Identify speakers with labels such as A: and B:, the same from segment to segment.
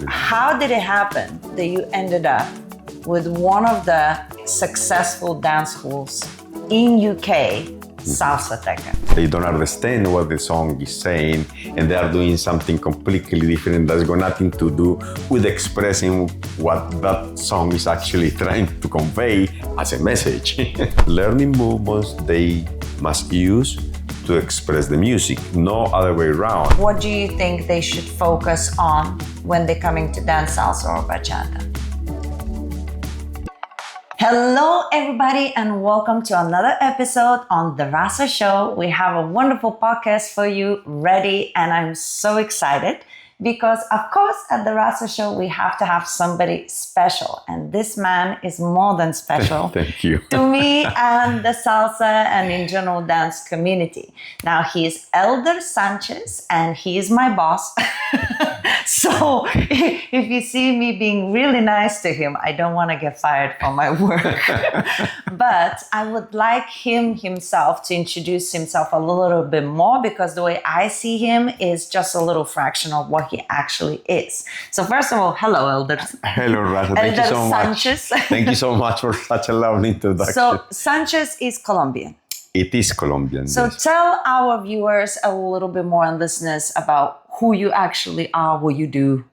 A: How did it happen that you ended up with one of the successful dance schools in UK, Salsateca?
B: They don't understand what the song is saying, and they are doing something completely different that's got nothing to do with expressing what that song is actually trying to convey as a message. Learning movements they must use to express the music, no other way around.
A: What do you think they should focus on when they're coming to dance salsa or bachata? Hello everybody and welcome to another episode on the Rasa show. We have a wonderful podcast for you ready and I'm so excited because of course at the Rasa show we have to have somebody special and this man is more than special
B: Thank you.
A: to me and the salsa and in general dance community. Now he is Elder Sanchez and he is my boss. So if you see me being really nice to him, I don't want to get fired for my work. But I would like him himself to introduce himself a little bit more because the way I see him is just a little fraction of what he actually is. So first of all, hello, Elder.
B: Hello, Rasa. Thank you so
A: Sanchez.
B: much. Thank you so much for such a lovely introduction.
A: So Sanchez is Colombian.
B: It is Colombian.
A: So
B: yes.
A: tell our viewers a little bit more and listeners about who you actually are, what you do.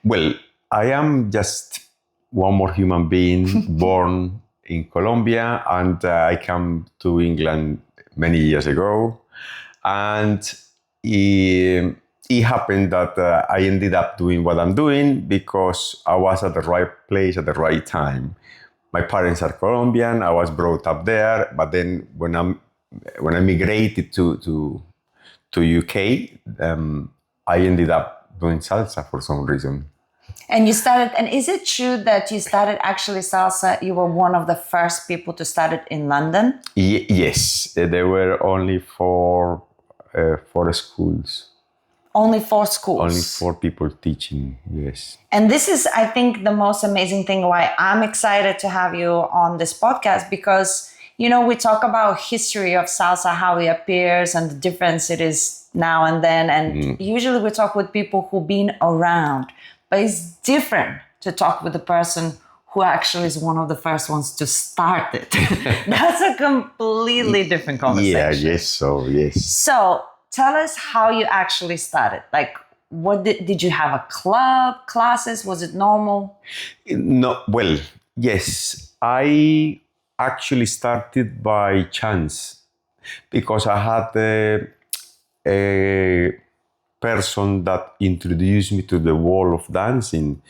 B: Well, I am just one more human being born in Colombia, and I came to England many years ago. And it happened that I ended up doing what I'm doing because I was at the right place at the right time. My parents are Colombian. I was brought up there, but then when I migrated to UK, I ended up doing salsa for some reason.
A: And you started, and is it true that you started actually salsa? You were one of the first people to start it in London?
B: Yes, there were only four schools.
A: Only 4 schools.
B: Only 4 people teaching, yes.
A: And this is, I think, the most amazing thing why I'm excited to have you on this podcast because, you know, we talk about history of salsa, how it appears and the difference it is now and then. And usually we talk with people who've been around, but it's different to talk with the person who actually is one of the first ones to start it. That's a completely different conversation.
B: Yeah, yes, yes.
A: So tell us how you actually started. Like, what did you have a club, classes? Was it normal?
B: No, well, yes. I actually started by chance because I had a person that introduced me to the world of dancing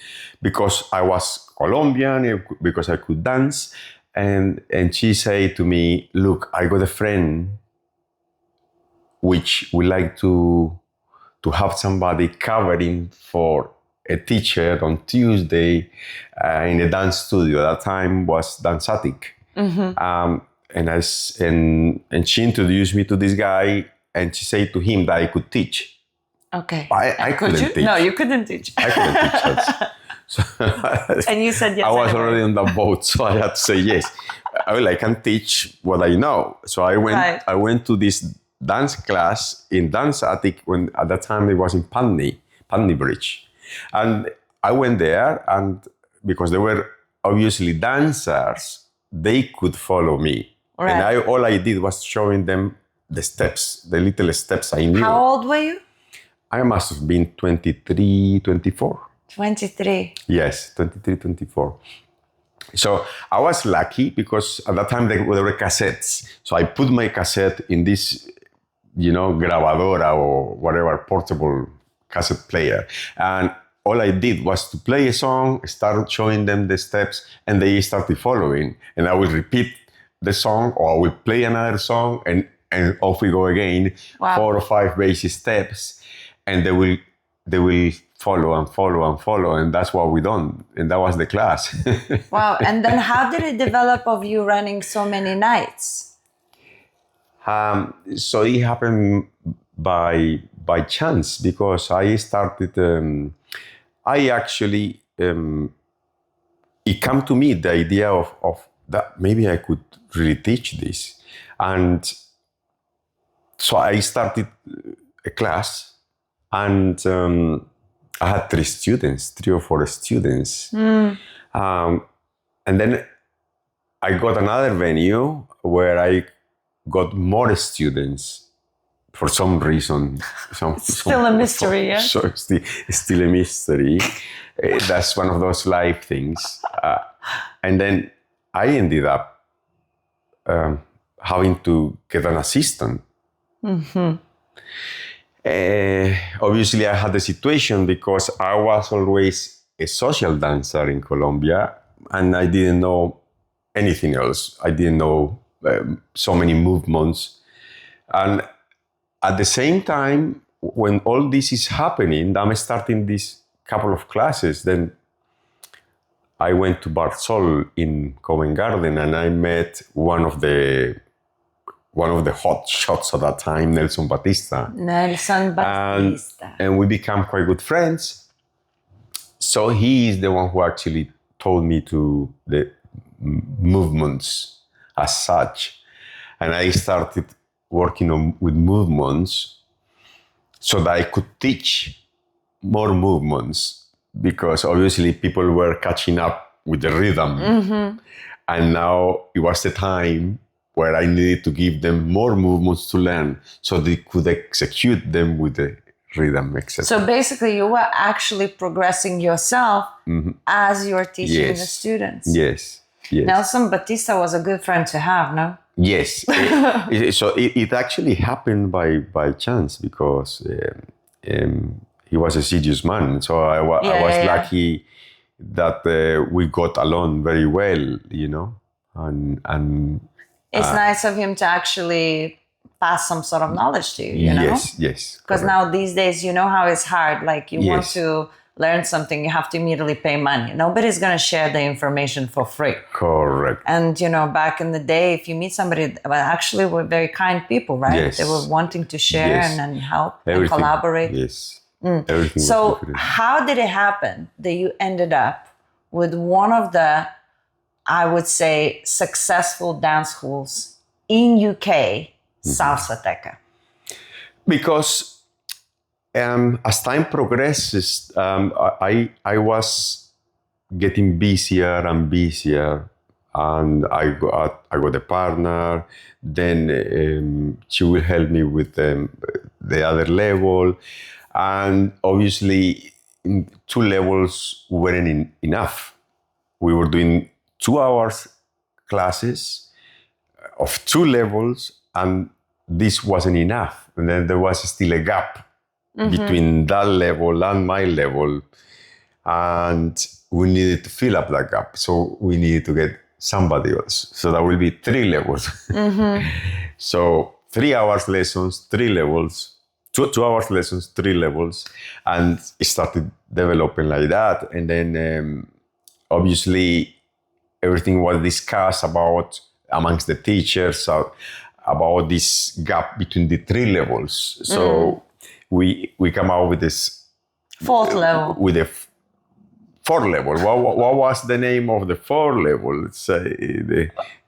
B: because I was Colombian, because I could dance. And she said to me, look, I got a friend which we like to have somebody covering for a teacher on Tuesday in a dance studio. At that time was Dancetic. Mm-hmm. And she introduced me to this guy and she said to him that I could teach.
A: Okay.
B: I couldn't teach.
A: No, you couldn't teach.
B: I couldn't teach. So
A: and you said yes.
B: I was already on the boat, so I had to say yes. I can teach what I know. So I went.
A: Right.
B: I went to this dance class in Dancetic when at that time it was in Putney Bridge, and I went there, and because they were obviously dancers, they could follow me,
A: right.
B: And all I did was showing them the steps, the little steps I knew.
A: How old were you?
B: I must have been 23, 24.
A: 23.
B: Yes, 23, 24. So I was lucky because at that time there were cassettes. So I put my cassette in this, grabadora or whatever portable cassette player. And all I did was to play a song, start showing them the steps, and they started following. And I will repeat the song or I will play another song and off we go again.
A: Wow.
B: 4 or 5 basic steps. And they will follow and follow and follow. And that's what we done. And that was the class.
A: Wow. And then how did it develop of you running so many nights?
B: So it happened by chance because I started, it came to me the idea of that maybe I could really teach this. And so I started a class and I had three or four students. And then I got another venue where I got more students for some reason.
A: Still a mystery, yeah?
B: So it's still a mystery. That's one of those life things. And then I ended up having to get an assistant. Obviously, I had the situation because I was always a social dancer in Colombia, and I didn't know anything else. I didn't know so many movements. And at the same time, when all this is happening, I'm starting this couple of classes. Then I went to Barsol in Covent Garden, and I met one of the hot shots at that time, Nelson Batista. And we became quite good friends. So he is the one who actually told me to the movements as such. And I started working with movements so that I could teach more movements, because obviously people were catching up with the rhythm. And now it was the time where I needed to give them more movements to learn so they could execute them with the rhythm, etc.
A: So basically you were actually progressing yourself as you were teaching the students.
B: Yes.
A: Nelson Batista was a good friend to have, no?
B: Yes. So it actually happened by chance, because he was a serious man. So I was lucky that we got along very well, you know. And
A: it's nice of him to actually pass some sort of knowledge to you, you know?
B: Yes.
A: Because now these days, you know how it's hard. Like you want to learn something, you have to immediately pay money. Nobody's going to share the information for free.
B: Correct.
A: And, you know, back in the day, if you meet somebody, well, actually were very kind people, right?
B: Yes.
A: They were wanting to share and help
B: Everything.
A: and collaborate.
B: Yes. Everything.
A: So
B: was different.
A: how did it happen that you ended up with one of the, I would say, successful dance schools in UK, Salsateca?
B: Because as time progresses, I was getting busier and busier, and I got a partner. Then she will help me with the other level, and obviously 2 levels weren't enough. We were doing 2 hours classes of 2 levels, and this wasn't enough. And then there was still a gap between that level and my level. And we needed to fill up that gap. So we needed to get somebody else. So that will be 3 levels. So 3 hours lessons, 3 levels, 2 hours lessons, 3 levels. And it started developing like that. And then obviously everything was discussed amongst the teachers about this gap between the 3 levels. So we come out with this
A: 4th level.
B: With a 4th level. What was the name of the 4th level?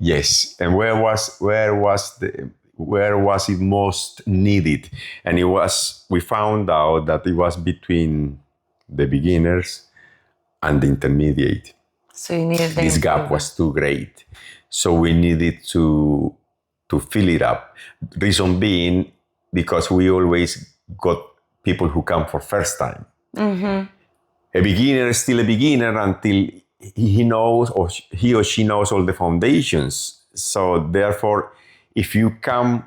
B: Yes. And where was it most needed? And we found out that it was between the beginners and the intermediate.
A: So you needed
B: this gap was too great. So we needed to fill it up. Reason being, because we always got people who come for first time. A beginner is still a beginner until he knows, or he or she knows all the foundations. So therefore, if you come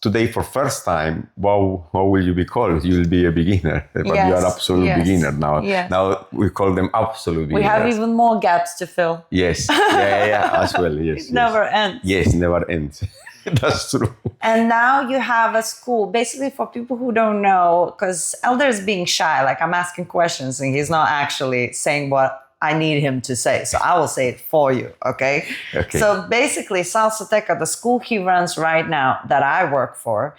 B: today for first time, what will you be called? You will be a beginner, but you are absolute beginner now.
A: Yes.
B: Now we call them absolute beginners.
A: We have even more gaps to fill.
B: Yes, as well. Yes,
A: it never ends.
B: Yes, never ends. That's true.
A: And now you have a school, basically for people who don't know, because Elder is being shy. Like I'm asking questions and he's not actually saying what I need him to say. So I will say it for you, okay? So basically Salsateca, the school he runs right now that I work for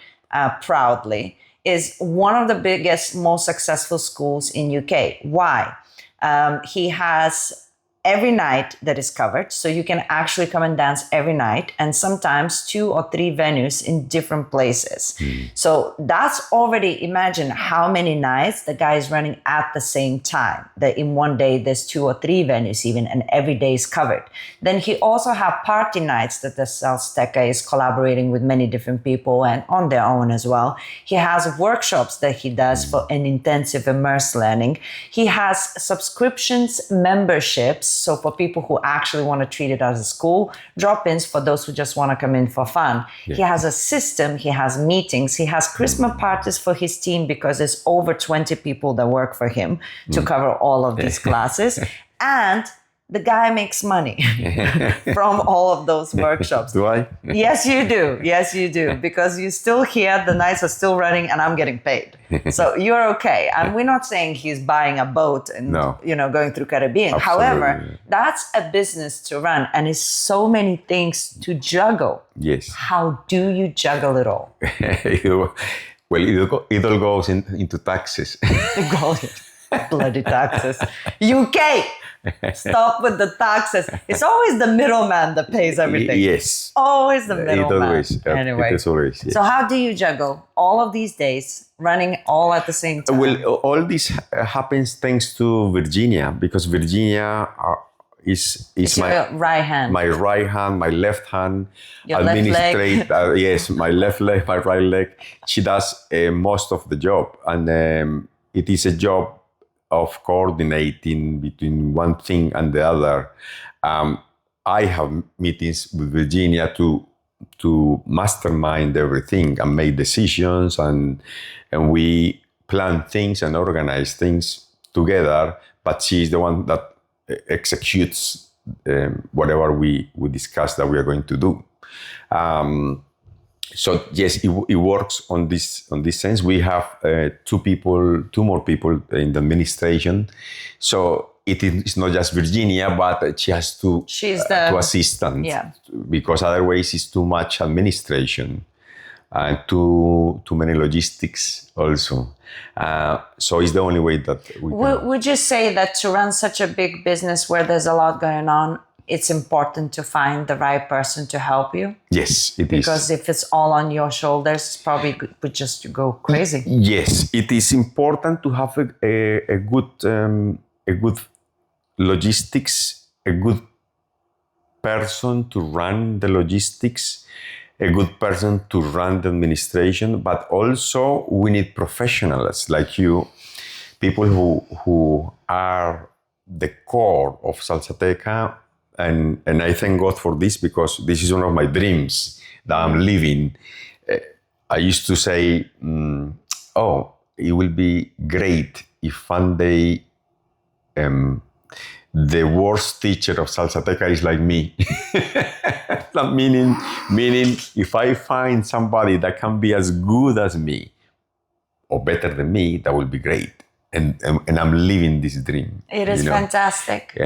A: proudly, is one of the biggest, most successful schools in UK. Why? He has every night that is covered. So you can actually come and dance every night, and sometimes 2 or 3 venues in different places. So that's already, imagine how many nights the guy is running at the same time. That in one day there's 2 or 3 venues even, and every day is covered. Then he also have party nights that the Salsateca is collaborating with many different people and on their own as well. He has workshops that he does for an intensive immerse learning. He has subscriptions, memberships. So for people who actually want to treat it as a school, drop-ins for those who just want to come in for fun. Yeah. He has a system, he has meetings, he has Christmas parties for his team because there's over 20 people that work for him to cover all of these classes. And the guy makes money from all of those workshops.
B: Do I?
A: Yes, you do. Yes, you do. Because you're still here, the nights are still running, and I'm getting paid. So you're okay. And we're not saying he's buying a boat and going through Caribbean.
B: Absolutely.
A: However, that's a business to run, and it's so many things to juggle.
B: Yes.
A: How do you juggle it all?
B: Well, it all goes into taxes.
A: Bloody taxes. UK! Stop with the taxes. It's always the middleman that pays everything.
B: Yes.
A: Always the middleman.
B: Always.
A: Anyway.
B: It is always, yes.
A: So how do you juggle all of these days, running all at the same time?
B: Well, all this happens thanks to Virginia, because Virginia is
A: my right hand.
B: My right hand, my left hand.
A: Your left leg.
B: Yes, my left leg, my right leg. She does most of the job. And it is a job of coordinating between one thing and the other. I have meetings with Virginia to mastermind everything and make decisions, and we plan things and organize things together, but she's the one that executes whatever we discuss that we are going to do. So yes, it works on this sense. We have two more people in the administration. So it is not just Virginia, but she has two assistants.
A: Yeah.
B: Because otherwise it's too much administration and too many logistics also. So it's the only way that we can.
A: Would you say that to run such a big business where there's a lot going on, it's important to find the right person to help you?
B: Yes, it is.
A: Because if it's all on your shoulders, it's probably would just go crazy.
B: Yes, it is important to have a good logistics, a good person to run the logistics, a good person to run the administration, but also we need professionals like you, people who are the core of Salsateca. And I thank God for this, because this is one of my dreams that I'm living. I used to say, it will be great if one day the worst teacher of Salsateca is like me. meaning if I find somebody that can be as good as me or better than me, that will be great. And I'm living this dream.
A: It is fantastic.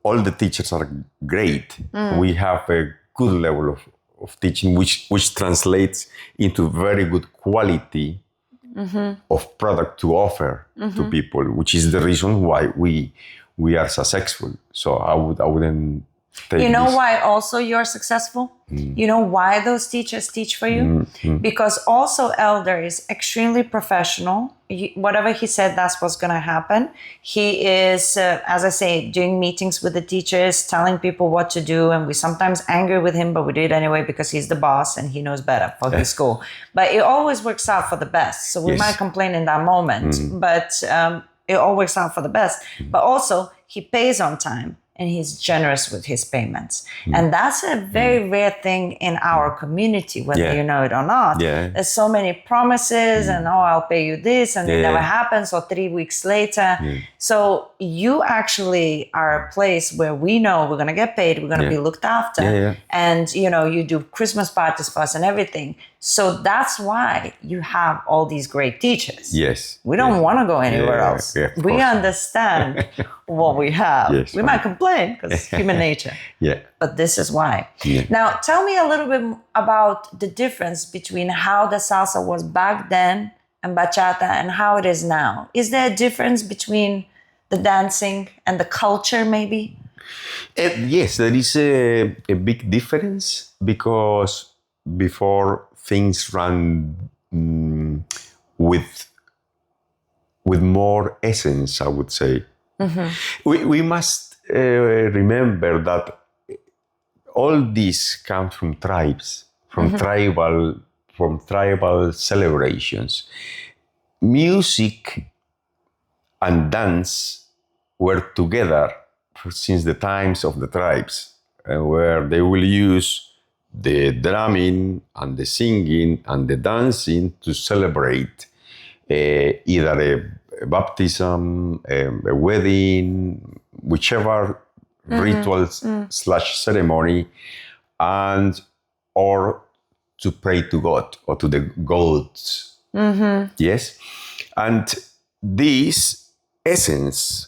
B: All the teachers are great. We have a good level of teaching, which translates into very good quality of product to offer to people, which is the reason why we are successful. So I wouldn't take
A: You know
B: this.
A: why also you're successful? You know why those teachers teach for you? Because also Elder is extremely professional. Whatever he said, that's what's going to happen. He is, as I say, doing meetings with the teachers, telling people what to do. And we sometimes angry with him, but we do it anyway because he's the boss and he knows better for his school. But it always works out for the best. So we might complain in that moment, but it all works out for the best. But also he pays on time. And he's generous with his payments. And that's a very rare thing in our community, whether you know it or not. There's so many promises and, I'll pay you this, and it never happens, or 3 weeks later. So you actually are a place where we know we're going to get paid, we're going to be looked after. And, you do Christmas parties for us and everything. So that's why you have all these great teachers.
B: Yes.
A: We don't want to go anywhere else. We understand what we have. We might complain because it's human nature. But this is why. Now, tell me a little bit about the difference between how the salsa was back then and bachata and how it is now. Is there a difference between the dancing and the culture, maybe?
B: Yes, there is a big difference because before things run with more essence, I would say. We must remember that all this comes from tribes, from tribal celebrations. Music and dance were together since the times of the tribes, where they will use the drumming and the singing and the dancing to celebrate either a baptism, a wedding, whichever rituals slash ceremony, and or to pray to God or to the gods. Yes, and this essence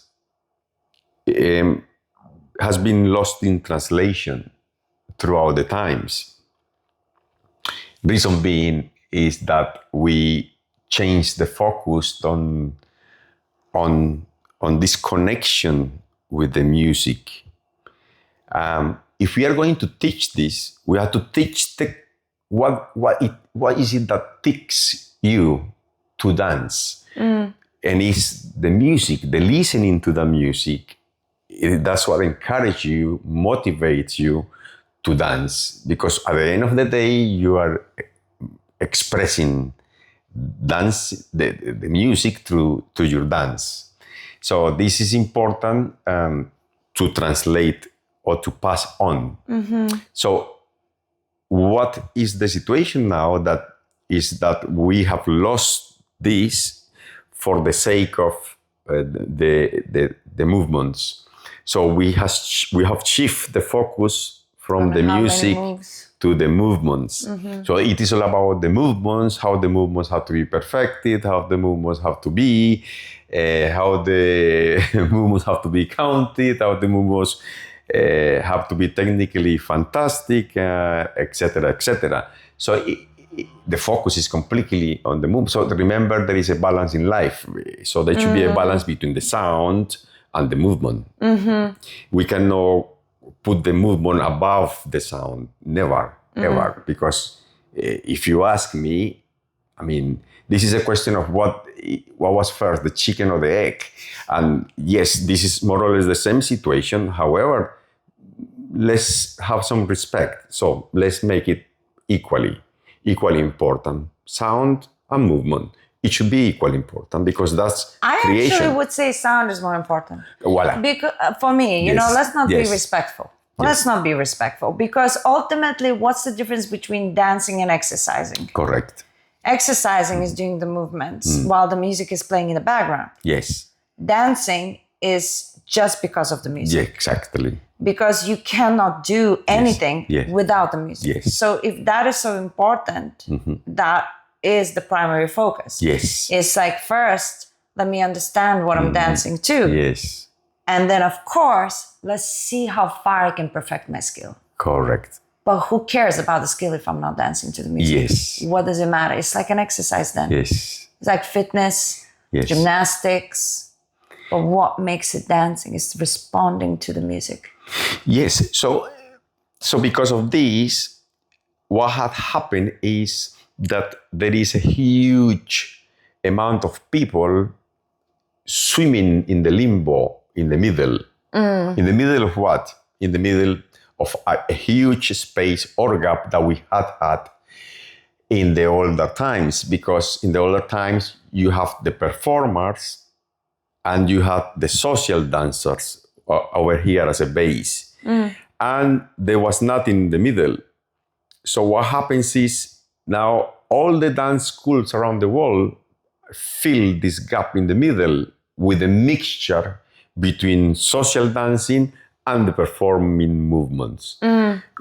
B: has been lost in translation throughout the times. Reason being is that we changed the focus on this connection with the music. If we are going to teach this, we have to teach what is it that takes you to dance, and it's the music, the listening to the music. That's what encourages you, motivates you to dance, because at the end of the day, you are expressing dance, the music through your dance. So this is important to translate or to pass on. So what is the situation now? That is that we have lost this for the sake of the movements. So we have shifted the focus from the music to the movements. So it is all about the movements, how the movements have to be perfected, how the movements have to be, how the movements have to be counted, how the movements have to be technically fantastic, etc., etc. So the focus is completely on the movement. So remember, there is a balance in life. So there should be a balance between the sound and the movement. We cannot put the movement above the sound. Never, ever. Because if you ask me, I mean, this is a question of what was first, the chicken or the egg. And yes, this is more or less the same situation. However, let's have some respect. So let's make it equally important. Sound and movement. It should be equally important because that's creation.
A: I actually would say sound is more important.
B: Voila.
A: Because for me, you know, let's not be respectful. Let's not be respectful, because ultimately, what's the difference between dancing and exercising?
B: Correct.
A: Exercising is doing the movements while the music is playing in the background.
B: Yes.
A: Dancing is just because of the music.
B: Yeah, exactly.
A: Because you cannot do anything without the music.
B: Yes.
A: So if that is so important, that is the primary focus.
B: Yes.
A: It's like, first, let me understand what I'm dancing to.
B: Yes.
A: And then, of course, let's see how far I can perfect my skill.
B: Correct.
A: But who cares about the skill if I'm not dancing to the music?
B: Yes.
A: What does it matter? It's like an exercise then.
B: Yes.
A: It's like fitness, gymnastics. But what makes it dancing is responding to the music.
B: Yes. So because of this, what had happened is that there is a huge amount of people swimming in the limbo, in the middle. In the middle of what? In the middle of a huge space or gap that we had in the older times. Because in the older times, you have the performers and you have the social dancers over here as a base. And there was nothing in the middle. So what happens is now all the dance schools around the world fill this gap in the middle with a mixture between social dancing and the performing movements.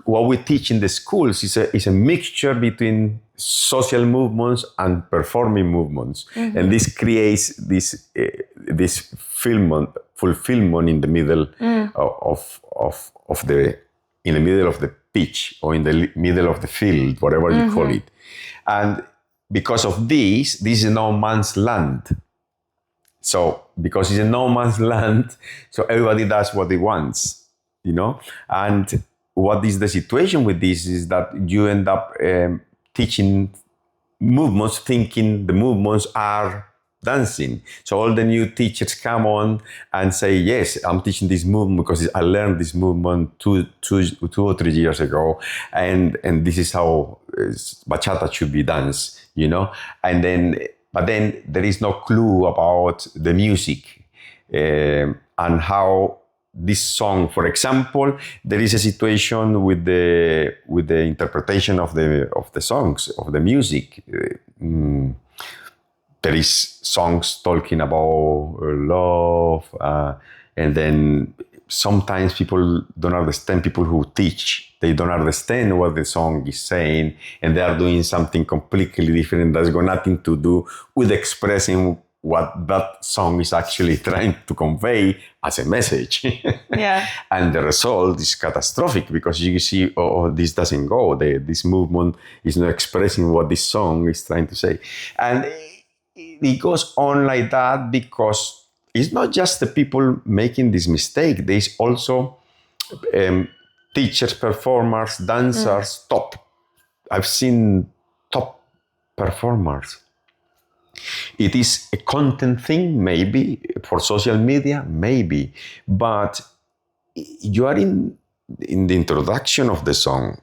B: What we teach in the schools is a mixture between social movements and performing movements. And this creates this fulfillment in the middle of the pitch or in the middle of the field, whatever you call it. And because of this is no man's land. So because it's a no man's land, so everybody does what they wants, you know. And what is the situation with this is that you end up teaching movements, thinking the movements are dancing. So all the new teachers come on and say, yes, I'm teaching this movement because I learned this movement two or 3 years ago. And this is how bachata should be danced, you know? But then there is no clue about the music and how this song, for example, there is a situation with the interpretation of the songs, of the music. There is songs talking about love, and then sometimes people don't understand. People who teach, they don't understand what the song is saying, and they are doing something completely different that's got nothing to do with expressing what that song is actually trying to convey as a message.
A: Yeah.
B: And the result is catastrophic because you see, this doesn't go. This movement is not expressing what this song is trying to say. And it goes on like that because it's not just the people making this mistake. There's also teachers, performers, dancers, top. I've seen top performers. It is a content thing, maybe, for social media, maybe. But you are in the introduction of the song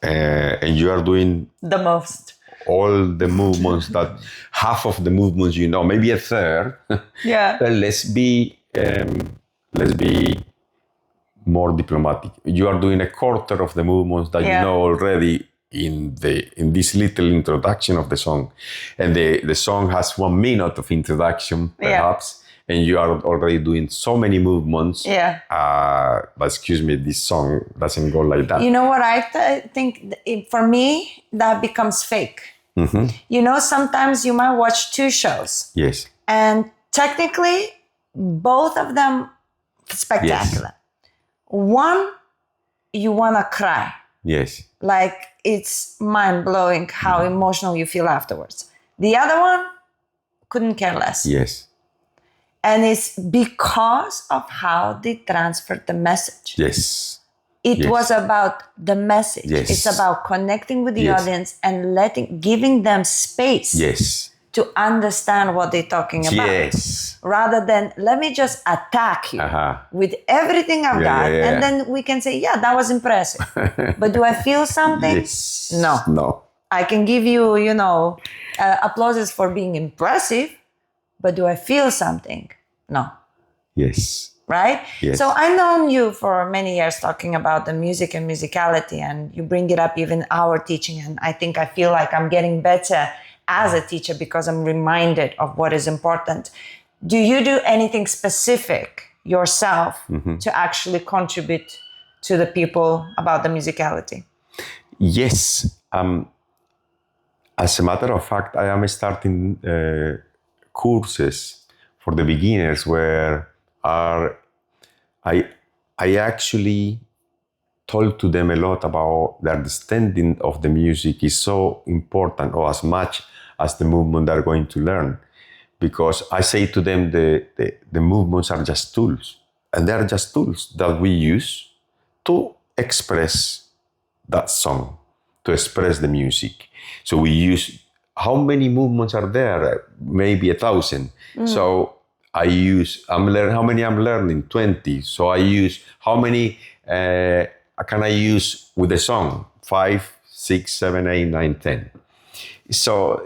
B: and you are doing
A: The most.
B: all the movements that half of the movements, you know, maybe a third.
A: Yeah.
B: Well, let's be more diplomatic. You are doing a quarter of the movements that you know already in this little introduction of the song, and the song has 1 minute of introduction perhaps, and you are already doing so many movements.
A: Yeah.
B: But excuse me, this song doesn't go like that.
A: You know what I think? For me, that becomes fake. Mm-hmm. You know, sometimes you might watch 2 shows.
B: Yes.
A: And technically, both of them spectacular. Yes. One, you want to cry.
B: Yes.
A: Like, it's mind-blowing how emotional you feel afterwards. The other one, couldn't care less.
B: Yes.
A: And it's because of how they transferred the message.
B: Yes.
A: It was about the message.
B: Yes.
A: It's about connecting with the audience and giving them space.
B: Yes.
A: To understand what they're talking about.
B: Yes.
A: Rather than, let me just attack you with everything I've got. And then we can say, yeah, that was impressive. But do I feel something?
B: Yes.
A: No. I can give you, applauses for being impressive. But do I feel something? No.
B: Yes.
A: Right?
B: Yes.
A: So I've known you for many years talking about the music and musicality, and you bring it up even our teaching. And I feel like I'm getting better as a teacher because I'm reminded of what is important. Do you do anything specific yourself to actually contribute to the people about the musicality?
B: Yes. As a matter of fact, I am starting courses for the beginners where I actually told to them a lot about the understanding of the music is so important, or as much as the movement they're going to learn. Because I say to them the movements are just tools, and they're just tools that we use to express that song, to express the music. So we use, how many movements are there? Maybe 1,000. So how many I'm learning? 20. So I use, how many can I use with the song? 5, 6, 7, 8, 9, 10. So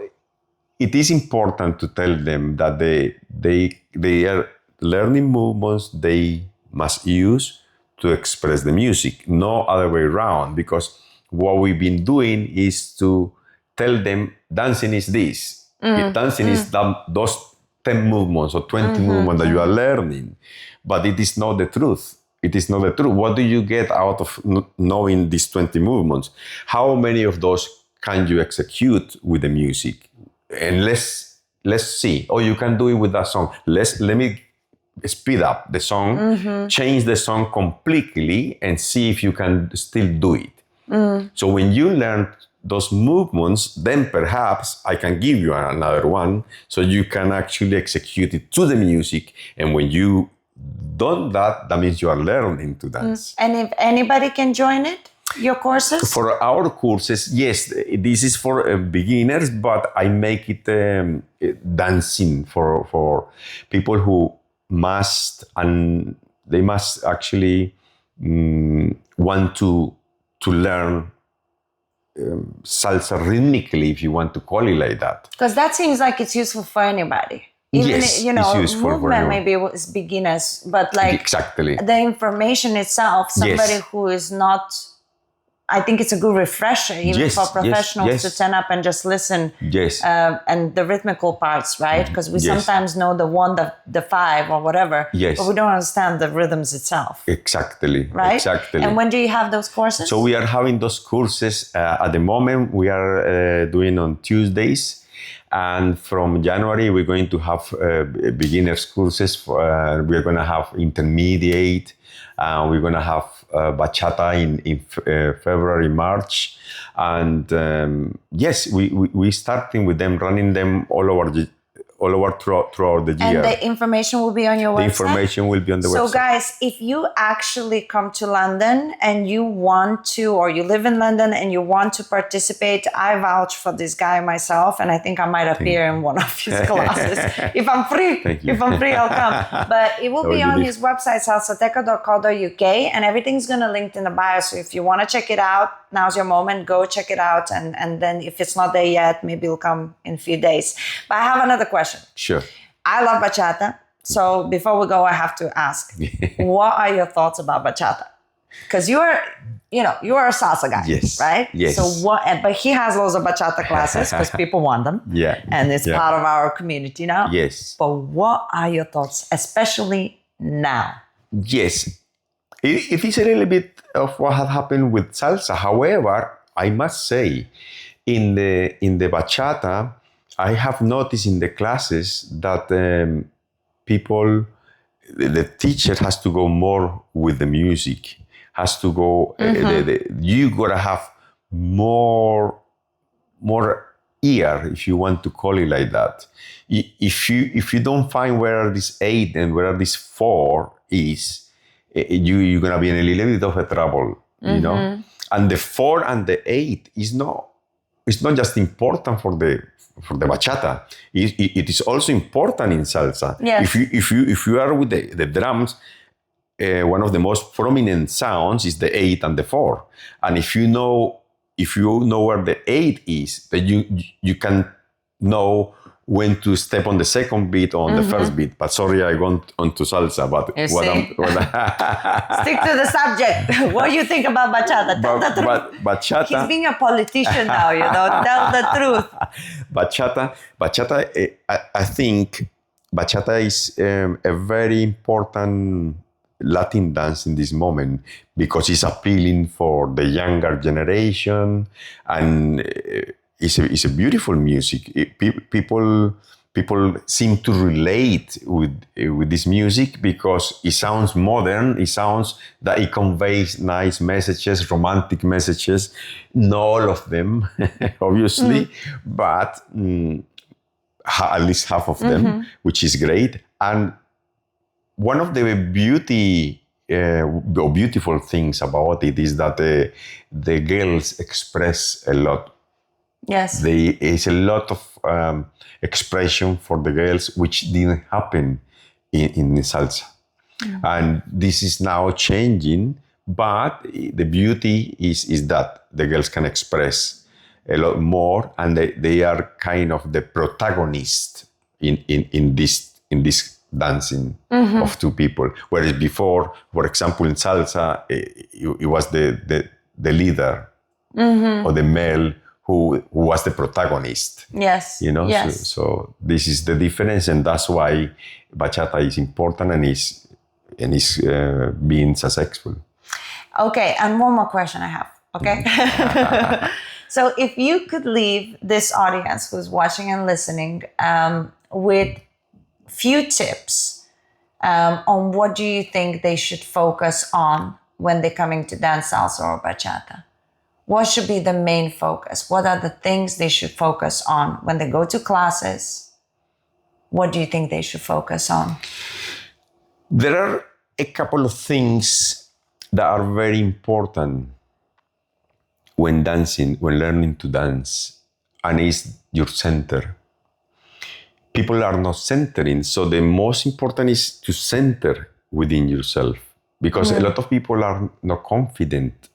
B: it is important to tell them that they are learning movements they must use to express the music, no other way around. Because what we've been doing is to tell them dancing is this. Dancing is those 10 movements or 20 movements that you are learning. But it is not the truth. It is not the truth. What do you get out of knowing these 20 movements? How many of those can you execute with the music? And let's see. Oh, you can do it with that song. Let me speed up the song, change the song completely, and see if you can still do it. So when you learn those movements, then perhaps I can give you another one so you can actually execute it to the music. And when you done that, that means you are learning to dance.
A: And if anybody can join it, your courses?
B: For our courses, yes, this is for beginners, but I make it dancing for people who must, and they must actually want to learn salsa rhythmically, if you want to call it like that.
A: Because that seems like it's useful for anybody. Even,
B: Yes,
A: you know,
B: it's useful for
A: movement
B: anyone.
A: maybe is beginners, but like
B: Exactly.
A: the information itself, somebody
B: Yes.
A: who is not, I think it's a good refresher even
B: Yes,
A: for
B: yes,
A: professionals
B: yes.
A: to turn up and just listen.
B: Yes.
A: And the rhythmical parts, right? Because we
B: Yes.
A: sometimes know the one, the five or whatever,
B: Yes.
A: but we don't understand the rhythms itself,
B: Exactly.
A: right?
B: Exactly.
A: And when do you have those courses?
B: So we are having those courses at the moment. We are doing on Tuesdays. And from January, we're going to have beginners courses. We're going to have intermediate. We're going to have bachata in February, March. And yes, we're starting with them, running them all over throughout the year.
A: And the information will be on your website?
B: The information will be on the website.
A: So guys, if you actually come to London and you want to, or you live in London and you want to participate, I vouch for this guy myself, and I think I might appear in one of his classes. If I'm free, if I'm free, I'll come. But it will be on his website, salsateca.co.uk, and everything's going to link in the bio. So if you want to check it out, now's your moment, go check it out. And then if it's not there yet, maybe it'll come in a few days. But I have another question.
B: Sure.
A: I love bachata. So before we go, I have to ask, what are your thoughts about bachata? Because you are a salsa guy,
B: yes,
A: right?
B: Yes.
A: So but he has loads of bachata classes because people want them.
B: Yeah.
A: And it's part of our community now.
B: Yes.
A: But what are your thoughts, especially now?
B: Yes. It is a little bit of what had happened with salsa. However, I must say, in the bachata, I have noticed in the classes that people, the teacher has to go more with the music, has to go, you gotta have more ear, if you want to call it like that. If you don't find where this 8 and where this 4 is, you're gonna be in a little bit of a trouble, you know. And the 4 and the 8 is not just important for the bachata. It is also important in salsa.
A: Yes.
B: If you are with the drums, one of the most prominent sounds is the 8 and the 4. And if you know where the 8 is, then you can know when to step on the second beat or on the first beat. But sorry, I went onto salsa. But
A: Stick to the subject. What do you think about bachata? Tell the truth.
B: But bachata.
A: He's being a politician now, you know. Tell the truth.
B: Bachata. I think bachata is a very important Latin dance in this moment because it's appealing for the younger generation, and it's a beautiful music. People seem to relate with this music because it sounds modern. It sounds that it conveys nice messages, romantic messages. Not all of them, obviously, but at least half of them, which is great. And one of the beautiful things about it is that the girls express a lot.
A: Yes.
B: There is a lot of expression for the girls, which didn't happen in the salsa. And this is now changing, but the beauty is that the girls can express a lot more, and they are kind of the protagonist in this dancing of two people. Whereas before, for example, in salsa, it was the leader or the male who was the protagonist.
A: Yes.
B: You know,
A: yes.
B: So this is the difference, and that's why bachata is important and is being successful.
A: Okay, and one more question I have. Okay. So if you could leave this audience who's watching and listening with few tips on what do you think they should focus on when they're coming to dance salsa or bachata, what should be the main focus? What are the things they should focus on when they go to classes? What do you think they should focus on?
B: There are a couple of things that are very important when dancing, when learning to dance, and it's your center. People are not centering, so the most important is to center within yourself, because a lot of people are not confident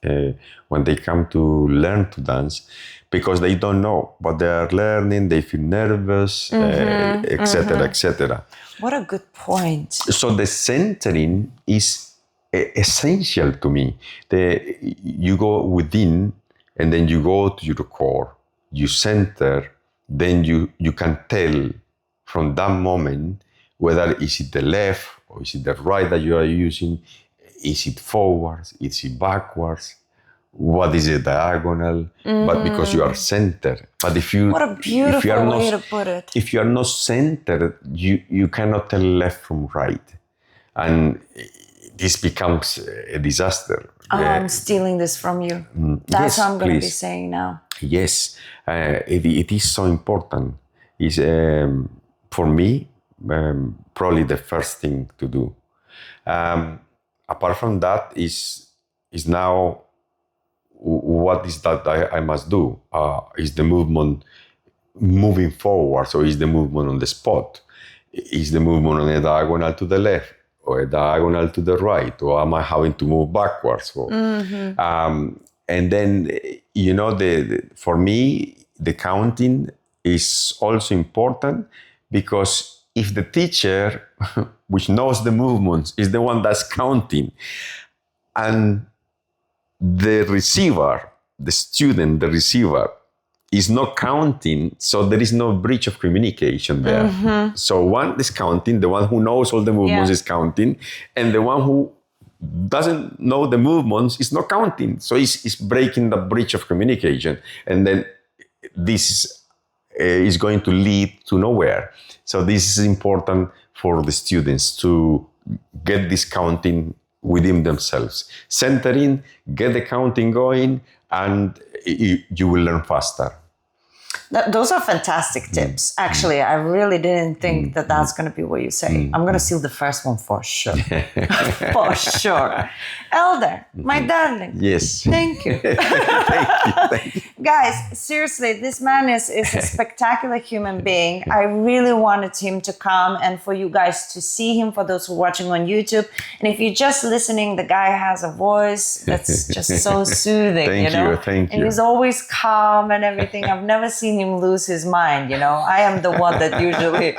B: when they come to learn to dance, because they don't know what they are learning, they feel nervous, etc., etc.
A: What a good point.
B: So the centering is essential to me. You go within, and then you go to your core, you center, then you can tell from that moment whether is it the left or is it the right that you are using, is it forwards, is it backwards, what is a diagonal, but because you are centered. But
A: What a beautiful way to put it.
B: If you are not centered, you cannot tell left from right. And this becomes a disaster.
A: I'm stealing this from you. That's
B: Yes,
A: what I'm going to be
B: please.
A: saying now.
B: Yes, it is so important. It's, for me, probably the first thing to do. Apart from that is now what is that I must do? Is the movement moving forward? So is the movement on the spot? Is the movement on a diagonal to the left or a diagonal to the right? Or am I having to move backwards? And then, for me, the counting is also important, because if the teacher, which knows the movements, is the one that's counting, and the receiver, the student, the receiver, is not counting, so there is no breach of communication there. So one is counting, the one who knows all the movements is counting, and the one who doesn't know the movements is not counting. So it's breaking the breach of communication. And then this is going to lead to nowhere. So this is important for the students to get this counting within themselves. Centering, get the counting going, and you will learn faster.
A: Those are fantastic tips. Actually, I really didn't think that that's going to be what you say. I'm going to steal the first one for sure. For sure. Elder, my darling.
B: Yes.
A: Thank you.
B: Thank you.
A: Guys, seriously, this man is a spectacular human being. I really wanted him to come and for you guys to see him, for those who are watching on YouTube. And if you're just listening, the guy has a voice that's just so soothing,
B: Thank
A: and
B: you.
A: he's always calm and everything. I've never seen him lose his mind, I am the one that usually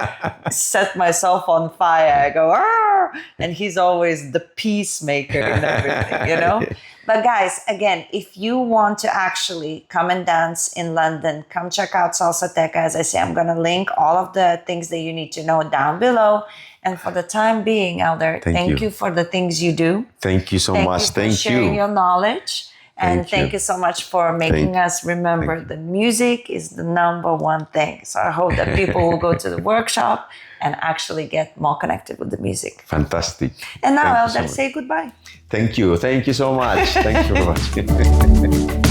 A: set myself on fire. I go, "Arr!" And he's always the peacemaker and everything, But guys, again, if you want to actually come and dance in London, come check out Salsateca. As I say, I'm going to link all of the things that you need to know down below. And for the time being, Elder, thank you for the things you do.
B: Thank you so much.
A: Thank you for sharing your knowledge. And thank you so much for making us remember the music is the number one thing. So I hope that people will go to the workshop and actually get more connected with the music.
B: Fantastic.
A: And now, Elder, say goodbye.
B: Thank you. Thank you so much. Thank you very much.